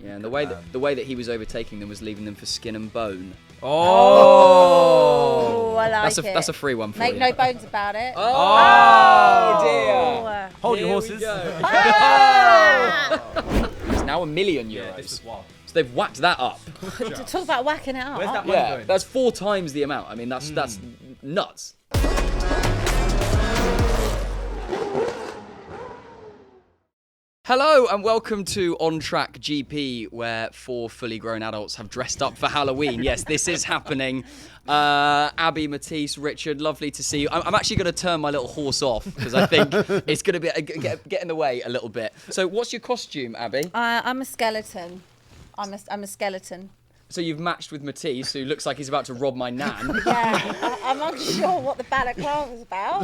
Yeah, and the way that he was overtaking them was leaving them for skin and bone. Oh, I like it. That's a free one for Make you. no bones about it. Oh dear! Hold your horses. It's now €1 million. Yeah, this is wild. So they've whacked that up. Talk about whacking it up. Where's that money going? That's 4 times the amount. I mean, that's nuts. Hello and welcome to On Track GP, where 4 fully grown adults have dressed up for Halloween. Yes, this is happening. Abby, Matisse, Richard, lovely to see you. I'm actually going to turn my little horse off because I think it's going to be get in the way a little bit. So, what's your costume, Abby? I'm a skeleton. I'm a skeleton. So you've matched with Matisse, who looks like he's about to rob my nan. Yeah, I'm unsure what the balaclava is about.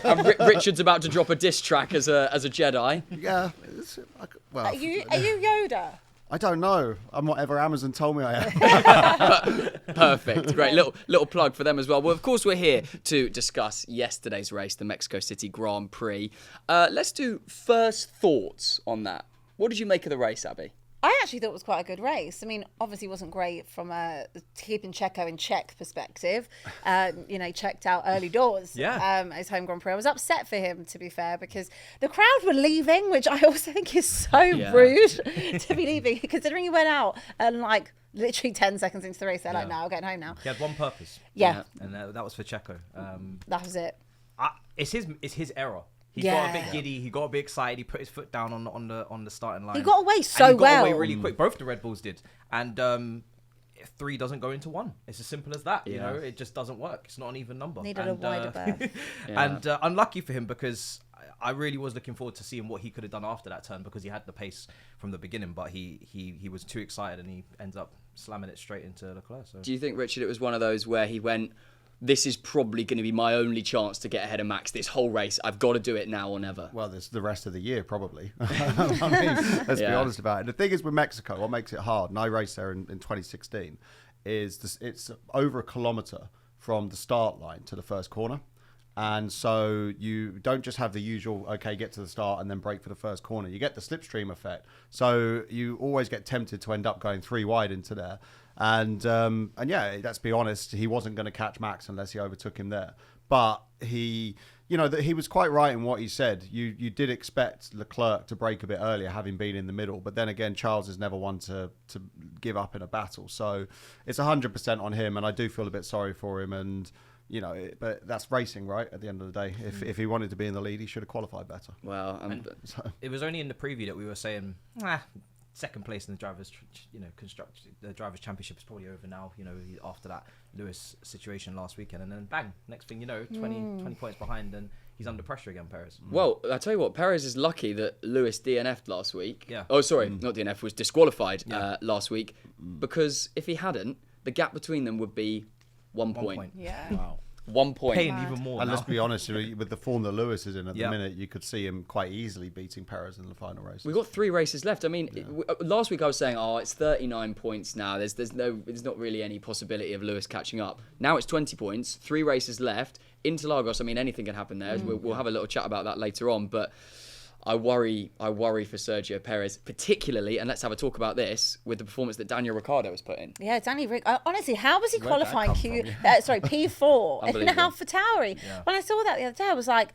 And Richard's about to drop a diss track as a Jedi. Yeah. Well, Are you Yoda? I don't know. I'm whatever Amazon told me I am. Perfect. Great. Little plug for them as well. Well, of course, we're here to discuss yesterday's race, the Mexico City Grand Prix. Let's do first thoughts on that. What did you make of the race, Abby? I actually thought it was quite a good race. I mean, obviously wasn't great from a keeping Checo in check perspective. Checked out early doors. His home Grand Prix. I was upset for him, to be fair, because the crowd were leaving, which I also think is so rude to be leaving, considering he went out and literally 10 seconds into the race, they're like, no, I'm getting home now. He had one purpose. Yeah. And that was for Checo. That was it. It's his error. He got a bit giddy. He got a bit excited. He put his foot down on the starting line. He got away He got away really quick. Both the Red Bulls did. And 3 doesn't go into 1. It's as simple as that. You know, it just doesn't work. It's not an even number. Needed a wider berth. And unlucky for him, because I really was looking forward to seeing what he could have done after that turn, because he had the pace from the beginning, but he was too excited and he ends up slamming it straight into Leclerc. So. Do you think, Richard, it was one of those where he went, this is probably going to be my only chance to get ahead of Max this whole race. I've got to do it now or never. Well, there's the rest of the year, probably. I mean, let's be honest about it. The thing is with Mexico, what makes it hard, and I raced there in 2016, is it's over a kilometre from the start line to the first corner. And so you don't just have the usual, get to the start and then brake for the first corner. You get the slipstream effect. So you always get tempted to end up going 3 wide into there. And let's be honest, he wasn't going to catch Max unless he overtook him there. But he was quite right in what he said. You did expect Leclerc to brake a bit earlier, having been in the middle. But then again, Charles is never one to give up in a battle. So it's 100% on him. And I do feel a bit sorry for him. And, but that's racing, right? At the end of the day, if he wanted to be in the lead, he should have qualified better. Well, it was only in the preview that we were saying, second place in the drivers' championship is probably over now. After that Lewis situation last weekend, and then bang, next thing you know, 20 points behind, and he's under pressure again, Perez. Well, I tell you what, Perez is lucky that Lewis DNF'd last week. Yeah. Oh, sorry, not DNF, was disqualified last week, because if he hadn't, the gap between them would be 1 point. Yeah. Wow. 1 point. Paying even more. And now. let's be honest, with the form that Lewis is in at the minute, you could see him quite easily beating Perez in the final race. We've got 3 races left. I mean, last week I was saying, it's 39 points now. There's not really any possibility of Lewis catching up. Now it's 20 points, 3 races left. Interlagos, I mean, anything can happen there. We'll have a little chat about that later on, but I worry for Sergio Perez, particularly, and let's have a talk about this, with the performance that Daniel Ricciardo has put in. Yeah, honestly, how was he qualifying P4 in AlphaTauri? Yeah. When I saw that the other day, I was like,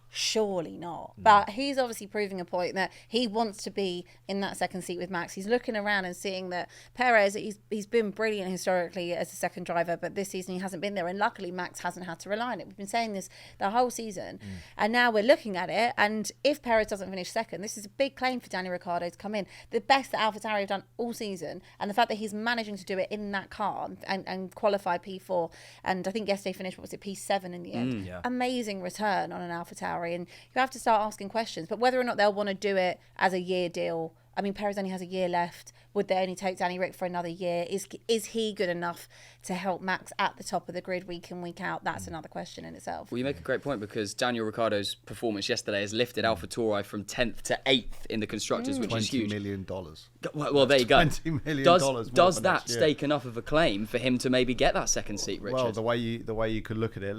surely not. But he's obviously proving a point that he wants to be in that second seat with Max. He's looking around and seeing that Perez, he's been brilliant historically as a second driver, but this season he hasn't been there. And luckily, Max hasn't had to rely on it. We've been saying this the whole season. And now we're looking at it. And if Perez doesn't finish second, this is a big claim for Daniel Ricciardo to come in. The best that AlphaTauri have done all season. And the fact that he's managing to do it in that car and qualify P4. And I think yesterday finished, P7 in the end. Amazing return on an AlphaTauri. And you have to start asking questions. But whether or not they'll want to do it as a year deal, I mean, Perez only has a year left. Would they only take Danny Ric for another year? Is he good enough to help Max at the top of the grid week in, week out? That's another question in itself. Well, you make a great point, because Daniel Ricciardo's performance yesterday has lifted AlphaTauri from 10th to 8th in the Constructors, which is huge. $20 million. Well, there you go. $20 million. Does that stake enough of a claim for him to maybe get that second seat, Richard? Well, the way you could look at it,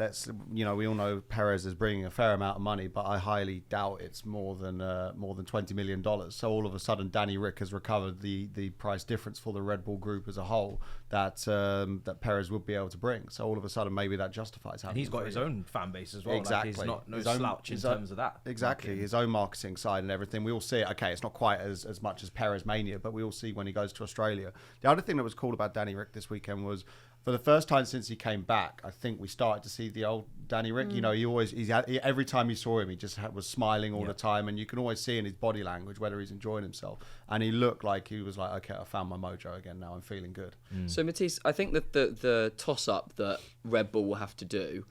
we all know Perez is bringing a fair amount of money, but I highly doubt it's more than $20 million. So all of a sudden, and Danny Rick has recovered the price difference for the Red Bull group as a whole that Perez would be able to bring. So all of a sudden, maybe that justifies having. And he's got his own fan base as well. Exactly. Like, he's not no slouch in terms of that. Exactly. Marketing. His own marketing side and everything. We all see it. Okay, it's not quite as much as Perez Mania, but we all see when he goes to Australia. The other thing that was cool about Danny Rick this weekend was, for the first time since he came back, I think we started to see the old Danny Rick. You know, every time you saw him, he just was smiling all the time, and you can always see in his body language whether he's enjoying himself. And he looked like he was like, okay, I found my mojo again. Now I'm feeling good. So Matisse, I think that the toss up that Red Bull will have to do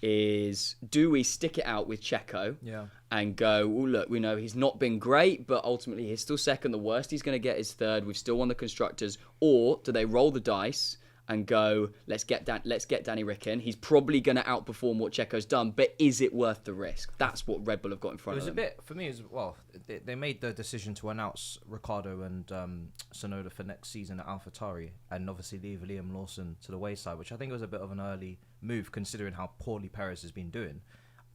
is, do we stick it out with Checo and go, oh, look, we know he's not been great, but ultimately he's still second. The worst he's going to get is third. We've still won the Constructors. Or do they roll the dice and go, let's get Danny Rick in? He's probably going to outperform what Checo's done, but is it worth the risk? That's what Red Bull have got in front of them. It was a bit, for me as well, they made the decision to announce Ricciardo and Tsunoda for next season at AlphaTauri, and obviously leave Liam Lawson to the wayside, which I think was a bit of an early move considering how poorly Perez has been doing.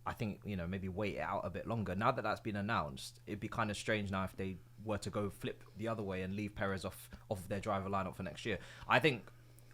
I think, maybe wait it out a bit longer. Now that that's been announced, it'd be kind of strange now if they were to go flip the other way and leave Perez off their driver lineup for next year. I think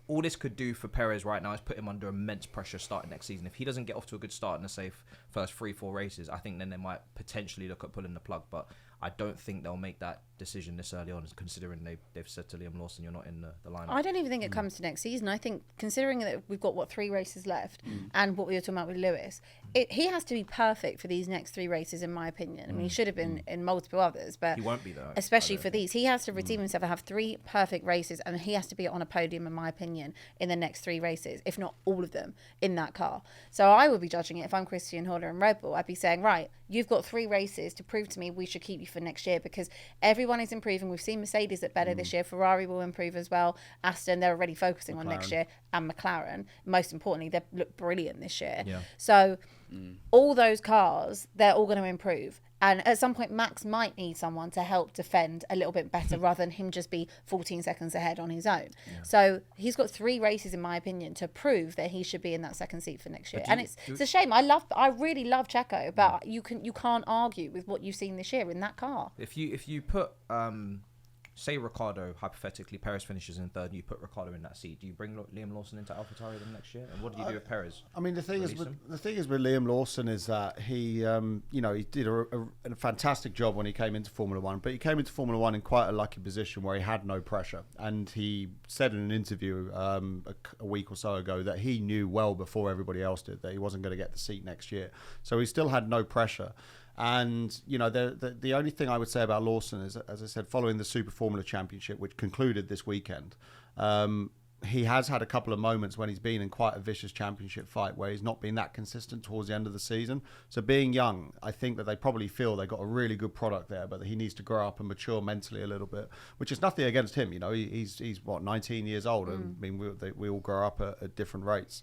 all this could do for Perez right now is put him under immense pressure starting next season. If he doesn't get off to a good start in the safe first 3-4 races, I think then they might potentially look at pulling the plug. But I don't think they'll make that decision this early on, considering they've said to Liam Lawson, you're not in the lineup. I don't even think it comes to next season. I think, considering that we've got, 3 races left, and what we were talking about with Lewis, he has to be perfect for these next 3 races, in my opinion. I mean, he should have been in multiple others, but he won't be, though. Especially for these. He has to redeem himself and have 3 perfect races, and he has to be on a podium, in my opinion, in the next 3 races, if not all of them, in that car. So I would be judging it if I'm Christian Horner and Red Bull. I'd be saying, right, you've got 3 races to prove to me we should keep you for next year, because everyone is improving. We've seen Mercedes at better this year. Ferrari will improve as well. Aston, they're already focusing on next year. And McLaren, most importantly, they look brilliant this year. Yeah. So all those cars, they're all going to improve. And at some point, Max might need someone to help defend a little bit better rather than him just be 14 seconds ahead on his own. Yeah. So he's got 3 races, in my opinion, to prove that he should be in that second seat for next year. And it's a shame. I really love Checo, but you can't argue with what you've seen this year in that car. If you put say Ricciardo, hypothetically, Perez finishes in 3rd, and you put Ricciardo in that seat, do you bring Liam Lawson into AlphaTauri then next year? And what do you do with Perez? I mean, the thing is with Liam Lawson is that he did a fantastic job when he came into Formula One, but he came into Formula One in quite a lucky position where he had no pressure. And he said in an interview a week or so ago that he knew well before everybody else did that he wasn't going to get the seat next year. So he still had no pressure. And, the only thing I would say about Lawson is, as I said, following the Super Formula Championship, which concluded this weekend, he has had a couple of moments when he's been in quite a vicious championship fight where he's not been that consistent towards the end of the season. So being young, I think that they probably feel they've got a really good product there, but that he needs to grow up and mature mentally a little bit, which is nothing against him. He's 19 years old, and I mean, we all grow up at different rates.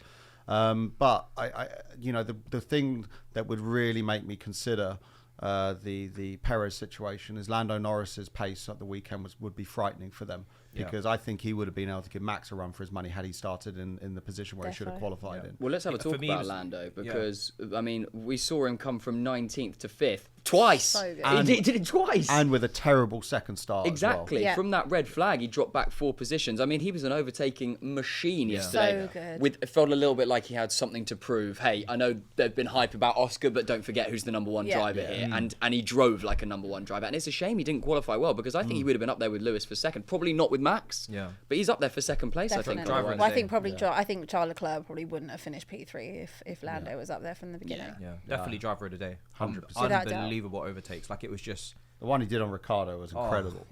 But the thing that would really make me consider the Perez situation is Lando Norris's pace at the weekend would be frightening for them, because I think he would have been able to give Max a run for his money had he started in the position where he should have qualified in. Well, let's have a talk about Lando, because I mean, we saw him come from 19th to 5th twice. So good. He did it twice, and with a terrible second start. Exactly. As well. From that red flag, he dropped back 4 positions. I mean, he was an overtaking machine yesterday. So good. It felt a little bit like he had something to prove. Hey, I know there've been hype about Oscar, but don't forget who's the number 1 driver here, and he drove like a number 1 driver. And it's a shame he didn't qualify well, because I think he would have been up there with Lewis for second. Probably not with Max. Yeah. But he's up there for second place. Definitely. I think. Well, I think Charles Leclerc probably wouldn't have finished P3 if Lando was up there from the beginning. Yeah. Definitely driver of the day. 100%. Unbelievable overtakes. Like, it was just the one he did on Ricciardo was incredible.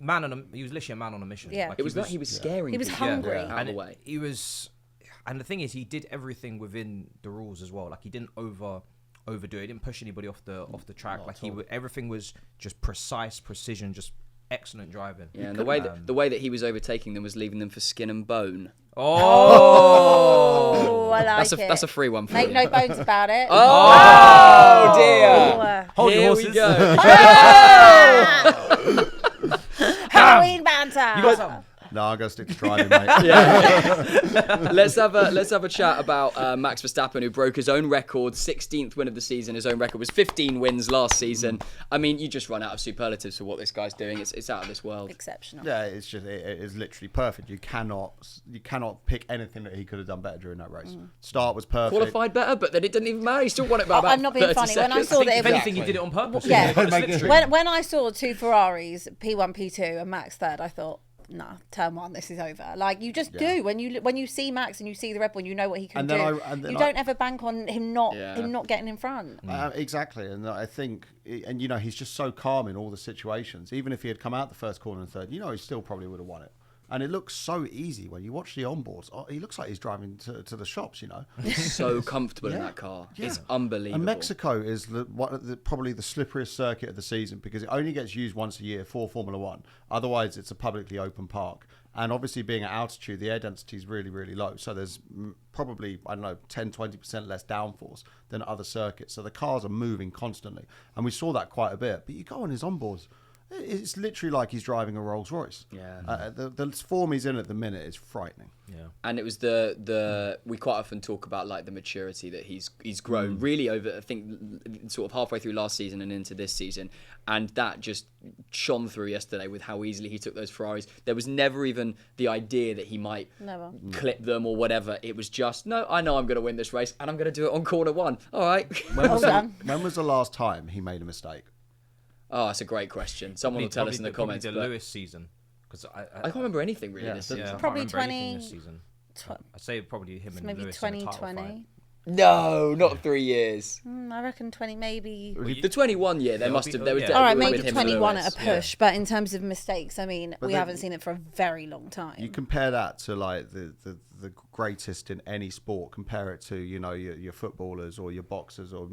He was literally a man on a mission. Yeah. Like, it was he was scaring. He was hungry. Out of the way. He was, and the thing is, he did everything within the rules as well. Like, he didn't overdo it. He didn't push anybody off the track. Like, everything was just precise, precision, just excellent driving. Yeah, and the way that he was overtaking them was leaving them for skin and bone. Oh, I like it. That's a free one for Make you. no bones about it. Oh dear! Hold your horses. We go. Halloween banter. You guys No, I'm gonna stick to driving, mate. Let's have a chat about Max Verstappen, who broke his own record, 16th win of the season. His own record was 15 wins last season. I mean, you just run out of superlatives for what this guy's doing. It's out of this world. Exceptional. Yeah, it's just it is literally perfect. You cannot pick anything that he could have done better during that race. Start was perfect. Qualified better, but then it didn't even matter. He still won it by about I'm not being 30 funny. seconds. When I saw that, If anything, he did it on purpose. Yeah. Slipstream. When I saw 2 Ferraris, P1, P2, and Max third, I thought, nah, turn 1, this is over. Like, you just do. When you see Max and you see the Red Bull, you know what he can do. You don't ever bank on him not getting in front. Exactly, and I think, and he's just so calm in all the situations. Even if he had come out the first corner and third, he still probably would have won it. And it looks so easy when you watch the onboards. Oh, he looks like he's driving to the shops, He's so comfortable in that car. Yeah. It's unbelievable. And Mexico is probably the slipperiest circuit of the season because it only gets used once a year for Formula One. Otherwise, it's a publicly open park. And obviously, being at altitude, the air density is really, really low. So there's probably, 10, 20% less downforce than other circuits. So the cars are moving constantly. And we saw that quite a bit. But you go on his onboards, it's literally like he's driving a Rolls Royce. Yeah. The form he's in at the minute is frightening. Yeah. And it was the we quite often talk about like the maturity that he's grown really over, I think, sort of halfway through last season and into this season, and that just shone through yesterday with how easily he took those Ferraris. There was never even the idea that he might clip them or whatever. It was just, no, I know I'm going to win this race and I'm going to do it on corner 1. All right. When was the last time he made a mistake? Oh, that's a great question. Someone will tell us in the comments. The Lewis season, because I can't remember anything really this season. Probably this season. I'd say probably him and maybe Lewis 2020. No, not 3 years. I reckon 20 maybe. The 21 year, there must have. There was all right, with maybe him 21 and at a push, but in terms of mistakes, I mean, we haven't seen it for a very long time. You compare that to like the greatest in any sport. Compare it to your footballers or your boxers or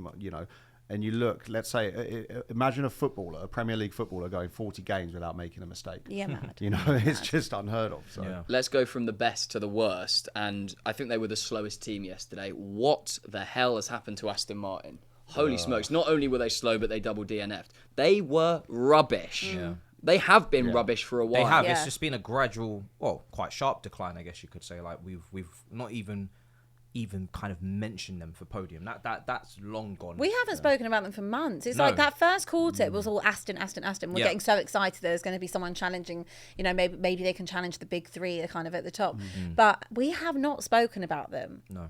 And you look, let's say, imagine a Premier League footballer going 40 games without making a mistake. Yeah, mad. It's just unheard of. So. Yeah. Let's go from the best to the worst. And I think they were the slowest team yesterday. What the hell has happened to Aston Martin? Holy smokes. Not only were they slow, but they double DNF'd. They were rubbish. Yeah. They have been rubbish for a while. They have. Yeah. It's just been a gradual, quite sharp decline, I guess you could say. Like, we've not even kind of mentioned them for podium. That's long gone. We haven't spoken about them for months. It's like that first quarter, it was all Aston. We're getting so excited there's going to be someone challenging, maybe they can challenge the big 3 kind of at the top. But we have not spoken about them. No.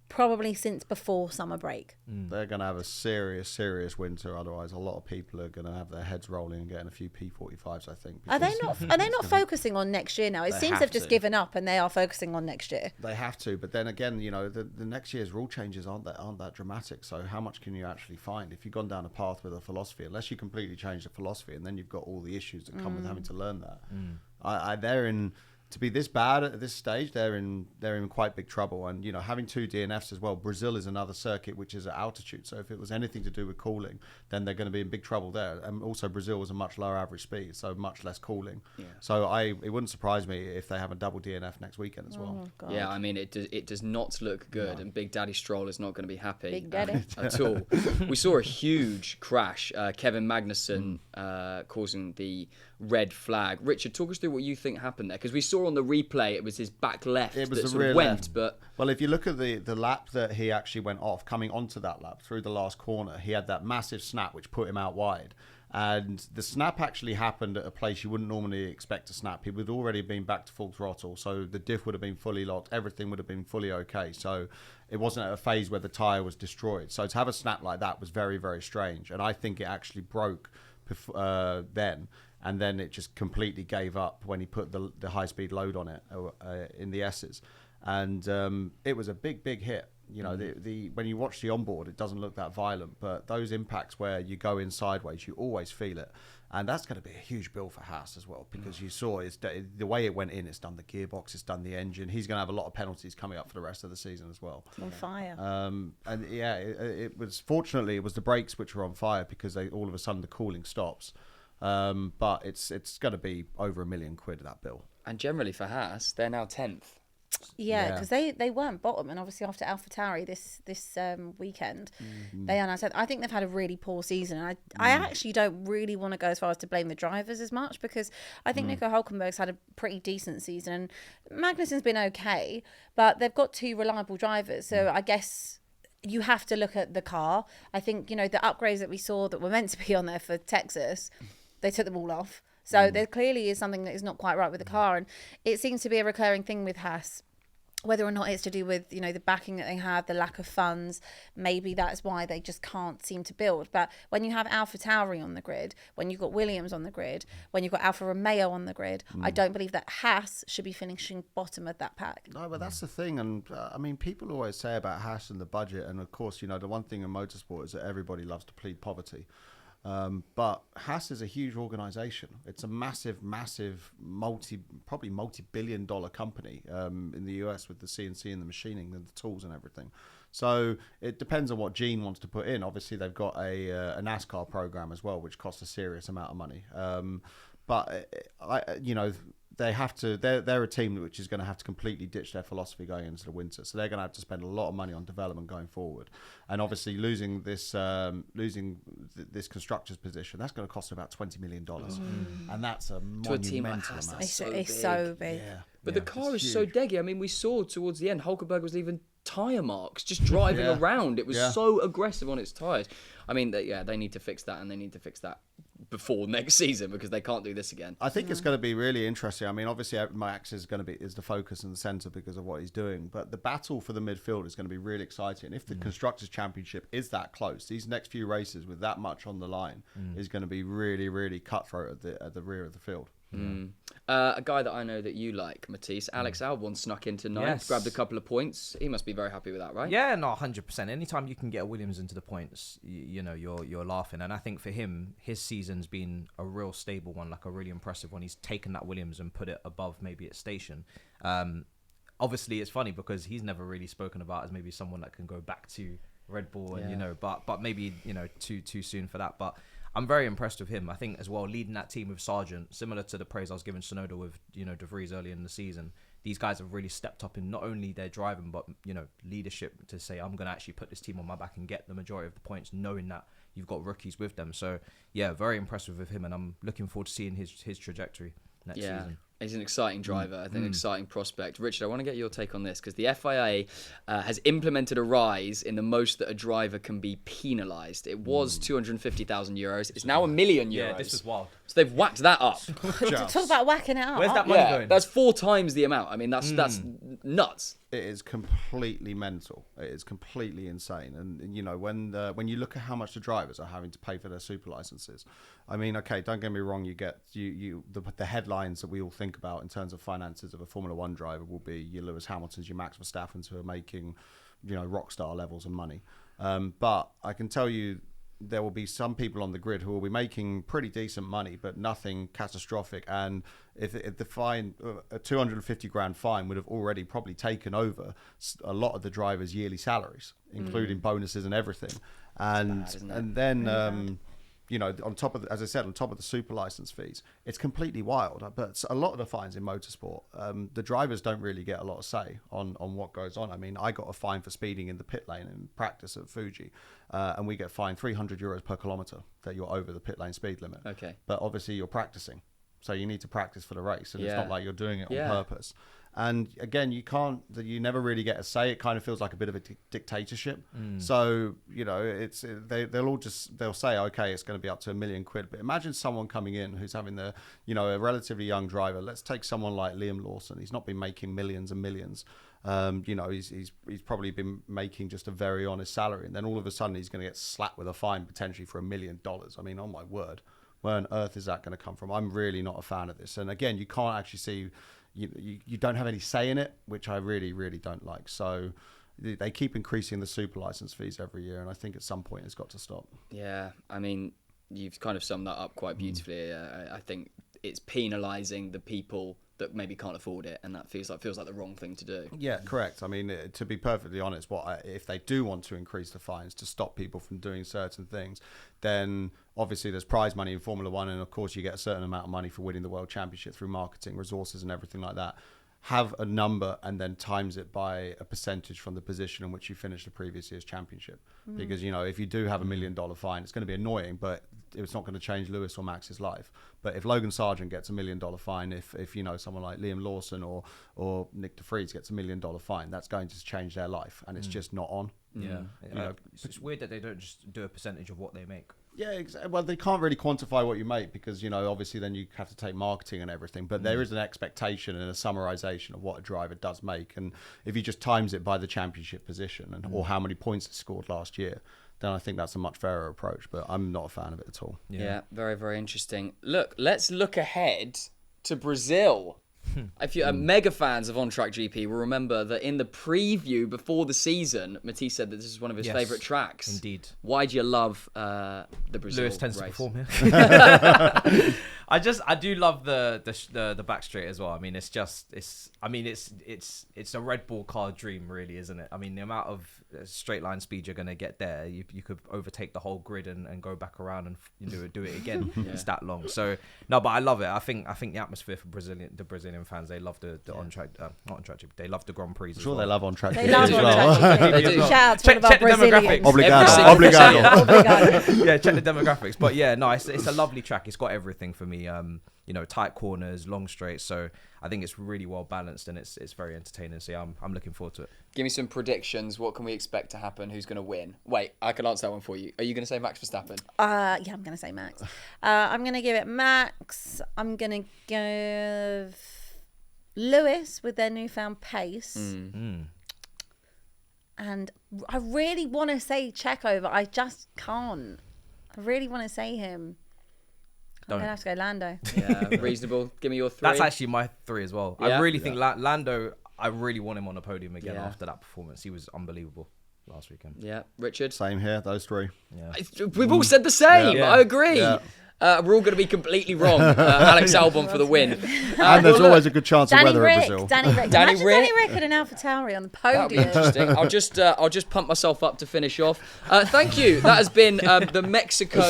Probably since before summer break. They're going to have a serious winter. Otherwise, a lot of people are going to have their heads rolling and getting a few P45s, I think. Are they not focusing on next year now? It seems they've just given up and they are focusing on next year. They have to, but then again, the next year's rule changes aren't that dramatic. So how much can you actually find if you've gone down a path with a philosophy? Unless you completely change the philosophy, and then you've got all the issues that come with having to learn that. They're in. To be this bad at this stage, they're in quite big trouble. And having 2 DNFs as well. Brazil is another circuit which is at altitude. So if it was anything to do with cooling, then they're going to be in big trouble there. And also Brazil was a much lower average speed, so much less cooling. Yeah. So it wouldn't surprise me if they have a double DNF next weekend as well. God. Yeah, I mean it does not look good, and Big Daddy Stroll is not going to be happy Big Daddy. at all. We saw a huge crash. Kevin Magnussen causing the red flag. Richard, talk us through what you think happened there, because we saw on the replay it was his back left it was that the sort rear of went left. But well, if you look at the lap that he actually went off, coming onto that lap through the last corner, he had that massive snap which put him out wide, and the snap actually happened at a place you wouldn't normally expect to snap. He would already been back to full throttle, so the diff would have been fully locked, everything would have been fully okay, so it wasn't at a phase where the tyre was destroyed. So to have a snap like that was very, very strange, and I think it actually broke then. And then it just completely gave up when he put the high-speed load on it in the S's. And it was a big, big hit. When you watch the onboard, it doesn't look that violent. But those impacts where you go in sideways, you always feel it. And that's going to be a huge bill for Haas as well, because you saw the way it went in, it's done the gearbox, it's done the engine. He's going to have a lot of penalties coming up for the rest of the season as well. On fire. It was, fortunately, it was the brakes which were on fire, because all of a sudden the cooling stops. But it's going to be over £1 million, that bill. And generally for Haas, they're now 10th. Yeah, because they weren't bottom, and obviously after AlphaTauri this weekend, they announced that. I think they've had a really poor season. And I actually don't really want to go as far as to blame the drivers as much, because I think Nico Hülkenberg's had a pretty decent season, and Magnussen's been okay, but they've got 2 reliable drivers, so I guess you have to look at the car. I think, the upgrades that we saw that were meant to be on there for Texas, they took them all off. So there clearly is something that is not quite right with the car, and it seems to be a recurring thing with Haas. Whether or not it's to do with, the backing that they have, the lack of funds, maybe that's why they just can't seem to build. But when you have AlphaTauri on the grid, when you've got Williams on the grid, when you've got Alfa Romeo on the grid, I don't believe that Haas should be finishing bottom of that pack. No, but that's the thing. And people always say about Haas and the budget. And of course, the one thing in motorsport is that everybody loves to plead poverty. But Haas is a huge organisation. It's a massive, probably multi-billion-dollar company in the US with the CNC and the machining and the tools and everything. So it depends on what Gene wants to put in. Obviously, they've got a NASCAR program as well, which costs a serious amount of money. They have to. They're a team which is going to have to completely ditch their philosophy going into the winter. So they're going to have to spend a lot of money on development going forward. And obviously losing this constructors position, that's going to cost about $20 million, and that's a monumental amount. It's so big. Yeah. But the car is so deggy. I mean, we saw towards the end, Hulkenberg was leaving tyre marks just driving around. It was so aggressive on its tyres. I mean, they need to fix that, and they need to fix that before next season, because they can't do this again. I think it's going to be really interesting. I mean, obviously Max is the focus and the centre because of what he's doing, but the battle for the midfield is going to be really exciting. If the Constructors' Championship is that close, these next few races with that much on the line is going to be really, really cutthroat at the rear of the field. A guy that I know that you like, Matisse, Alex Albon snuck into ninth, grabbed a couple of points. He must be very happy with that, right? Yeah, no, 100%. Anytime you can get Williams into the points, you're laughing. And I think for him, his season's been a real stable one, like a really impressive one. He's taken that Williams and put it above maybe its station. Obviously, it's funny because he's never really spoken about as maybe someone that can go back to Red Bull, and but maybe too soon for that. But I'm very impressed with him. I think as well, leading that team with Sargent, similar to the praise I was giving Tsunoda with De Vries earlier in the season. These guys have really stepped up in not only their driving, but leadership to say, I'm going to actually put this team on my back and get the majority of the points, knowing that you've got rookies with them. So yeah, very impressive with him, and I'm looking forward to seeing his trajectory next season. He's an exciting driver, I think, an exciting prospect. Richard, I want to get your take on this, because the FIA has implemented a rise in the most that a driver can be penalised. It was €250,000. It's now €1 million. Yeah, this is wild. So they've whacked that up. Talk about whacking it up. Where's that money going? That's 4 times the amount. I mean, that's nuts. It is completely mental. It is completely insane. And when you look at how much the drivers are having to pay for their super licenses, I mean, okay, don't get me wrong. You get the headlines that we all think about in terms of finances of a Formula One driver will be your Lewis Hamiltons, your Max Verstappens, who are making rock star levels of money. But I can tell you, there will be some people on the grid who will be making pretty decent money, but nothing catastrophic. And if the fine, a 250 grand fine, would have already probably taken over a lot of the drivers' yearly salaries, including bonuses and everything. And then on top of as I said, on top of the super license fees, it's completely wild. But a lot of the fines in motorsport, the drivers don't really get a lot of say on what goes on. I mean, I got a fine for speeding in the pit lane in practice at Fuji, and we get fined €300 per kilometre that you're over the pit lane speed limit. Okay. But obviously you're practicing, so you need to practice for the race, and it's not like you're doing it on purpose. And again, you never really get a say. It kind of feels like a bit of a dictatorship. So, they'll say, okay, it's going to be up to £1 million. But imagine someone coming in who's having a relatively young driver. Let's take someone like Liam Lawson. He's not been making millions and millions. He's probably been making just a very honest salary. And then all of a sudden he's going to get slapped with a fine potentially for $1 million. I mean, oh my word, where on earth is that going to come from? I'm really not a fan of this. And again, you can't actually see... You don't have any say in it, which I really, really don't like. So they keep increasing the super license fees every year, and I think at some point it's got to stop. Yeah, I mean, you've kind of summed that up quite beautifully. I think it's penalising the people that maybe can't afford it, and that feels like the wrong thing to do. Yeah, correct. I mean, to be perfectly honest, if they do want to increase the fines to stop people from doing certain things, then obviously there's prize money in Formula One, and of course you get a certain amount of money for winning the World Championship through marketing, resources and everything like that. have a number and then times it by a percentage from the position in which you finished the previous year's championship. Because, you know, if you do have $1 million fine, it's going to be annoying, but it's not going to change Lewis or Max's life. But if Logan Sargent gets $1 million fine, if you know, someone like Liam Lawson or Nick de Vries gets $1 million fine, that's going to change their life, and it's just not on. Yeah. You know, It's weird that they don't just do a percentage of what they make. yeah, exactly. Well, they can't really quantify what you make because, you know, obviously then you have to take marketing and everything. But there is an expectation and a summarization of what a driver does make. And if he just times it by the championship position or how many points he scored last year, then I think that's a much fairer approach. But I'm not a fan of it at all. Yeah, very, very interesting. Look, let's look ahead to Brazil. If you're mega fans of On Track GP, will remember that in the preview before the season, Matisse said that this is one of his favourite tracks. Indeed. Why do you love the Brazil Lewis tends race? to perform here. I do love the back straight as well. I mean, it's a Red Bull car dream, really, isn't it? I mean, the amount of straight line speed you're going to get there, you could overtake the whole grid and go back around and do it again. It's that long. So no, but I love it. I think the atmosphere for the Brazilian fans, they love the on track, not on track. They love the Grand Prix. I'm sure they love On Track. They love as On well. Track. They do. Shout out to Check one of our the demographics. Brazilians. Obrigado. Yeah, check the demographics. But yeah, no, it's a lovely track. It's got everything for me. You know, tight corners, long straights. So I think it's really well balanced and it's very entertaining. So yeah, I'm looking forward to it. Give me some predictions. What can we expect to happen? Who's going to win? Wait, I can answer that one for you. Are you going to say Max Verstappen? Yeah, I'm going to say Max. I'm going to give it Max. I'm going to give Lewis with their newfound pace. And I really want to say Checo, but I just can't. I really want to say him. I'm going to have to go Lando. Yeah, reasonable. Give me your three. That's actually my three as well. Yeah? I really think Lando, I really want him on the podium again after that performance. He was unbelievable last weekend. Yeah, Richard? Same here, those three. Yeah. We've all said the same. Yeah. I agree. Yeah. We're all going to be completely wrong. Alex Albon for the win. And there's always a good chance of weather in Brazil. Danny Rick. Danny Imagine Rick. Danny Rick and an AlphaTauri on the That'll be podium. interesting. I'll just pump myself up to finish off. Thank you. That has been the Mexico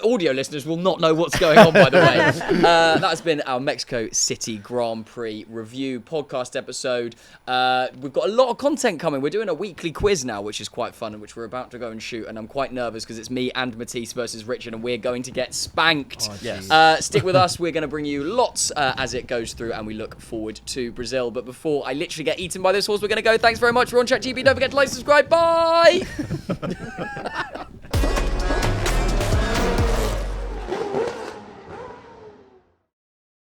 audio listeners will not know what's going on, by the way. That has been our Mexico City Grand Prix review podcast episode. We've got a lot of content coming. We're doing a weekly quiz now, which is quite fun, and which we're about to go and shoot. And I'm quite nervous because it's me and Matisse versus Richard, and we're going to get spanked. Yes. Stick with us. We're going to bring you lots as it goes through, and we look forward to Brazil. But before I literally get eaten by this horse, we're going to go. Thanks very much for On Track GP. Don't forget to like, subscribe. Bye.